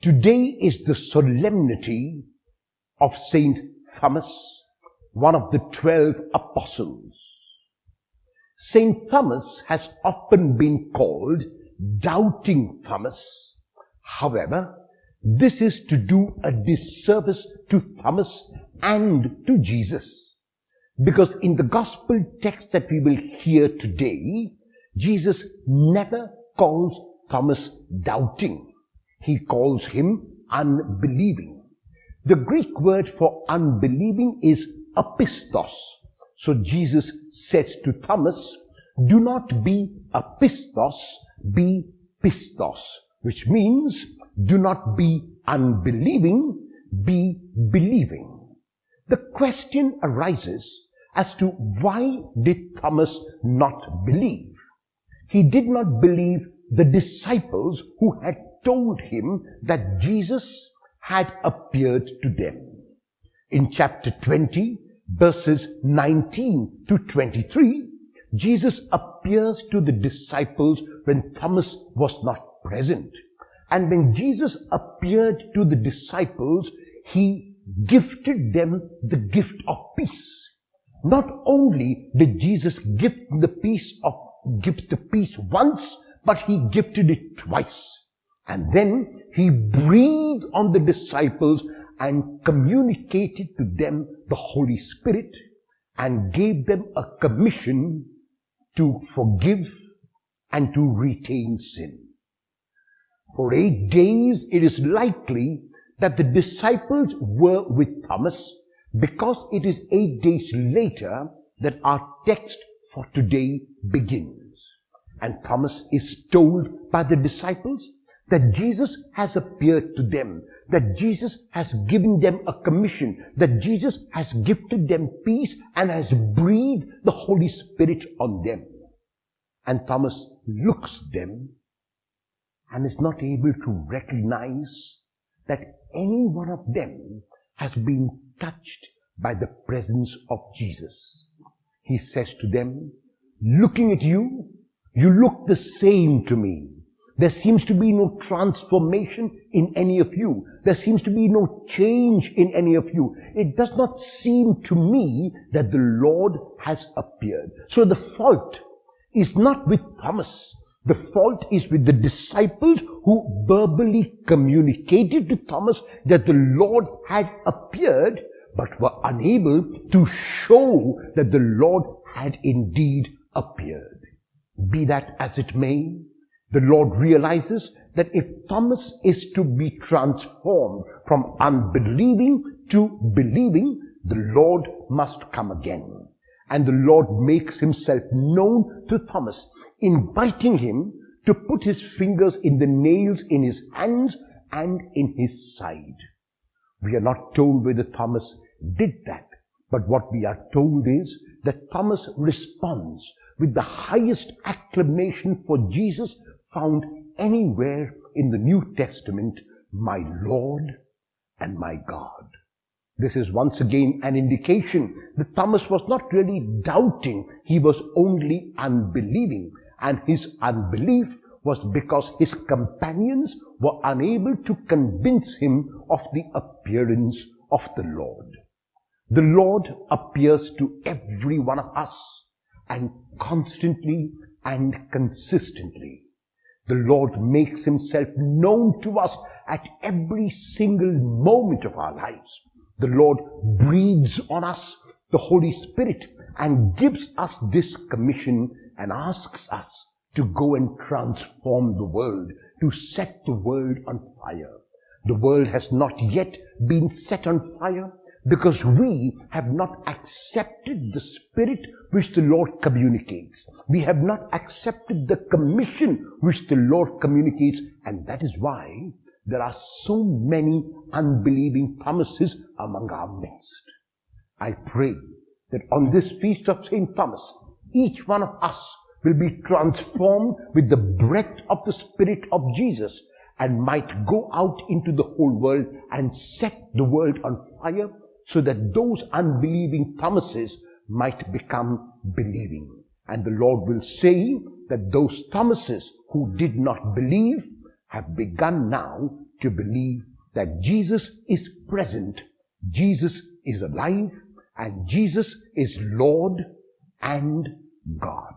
Today is the solemnity of Saint Thomas, one of the 12 apostles. Saint Thomas has often been called Doubting Thomas. However, this is to do a disservice to Thomas and to Jesus, because in the gospel text that we will hear today, Jesus never calls Thomas doubting. He calls him unbelieving. The Greek word for unbelieving is apistos. So Jesus says to Thomas, do not be apistos, be pistos, which means do not be unbelieving, be believing. The question arises as to why did Thomas not believe? He did not believe the disciples who had told him that Jesus had appeared to them. In chapter 20, verses 19 to 23, Jesus appears to the disciples when Thomas was not present. And when Jesus appeared to the disciples, he gifted them the gift of peace. Not only did Jesus gift the peace once, but he gifted it twice. And then he breathed on the disciples and communicated to them the Holy Spirit and gave them a commission to forgive and to retain sin. For 8 days, it is likely that the disciples were with Thomas, because it is 8 days later that our text for today begins. And Thomas is told by the disciples that Jesus has appeared to them, that Jesus has given them a commission, that Jesus has gifted them peace and has breathed the Holy Spirit on them. And Thomas looks them and is not able to recognize that any one of them has been touched by the presence of Jesus. He says to them, looking at you, you look the same to me. There seems to be no transformation in any of you. There seems to be no change in any of you. It does not seem to me that the Lord has appeared. So the fault is not with Thomas. The fault is with the disciples who verbally communicated to Thomas that the Lord had appeared, but were unable to show that the Lord had indeed appeared. Be that as it may, the Lord realizes that if Thomas is to be transformed from unbelieving to believing, the Lord must come again. And the Lord makes himself known to Thomas, inviting him to put his fingers in the nails in his hands and in his side. We are not told whether Thomas did that, but what we are told is that Thomas responds with the highest acclamation for Jesus found anywhere in the New Testament, my Lord and my God. This is once again an indication that Thomas was not really doubting, he was only unbelieving. And his unbelief was because his companions were unable to convince him of the appearance of the Lord. The Lord appears to every one of us, and constantly and consistently. The Lord makes himself known to us at every single moment of our lives. The Lord breathes on us the Holy Spirit and gives us this commission and asks us to go and transform the world, to set the world on fire. The world has not yet been set on fire because we have not accepted the Spirit which the Lord communicates. We have not accepted the commission which the Lord communicates, and that is why there are so many unbelieving Thomases among our midst. I pray that on this feast of St. Thomas, each one of us will be transformed with the breath of the Spirit of Jesus and might go out into the whole world and set the world on fire, so that those unbelieving Thomases might become believing. And the Lord will say that those Thomases who did not believe have begun now to believe that Jesus is present, Jesus is alive, and Jesus is Lord and God.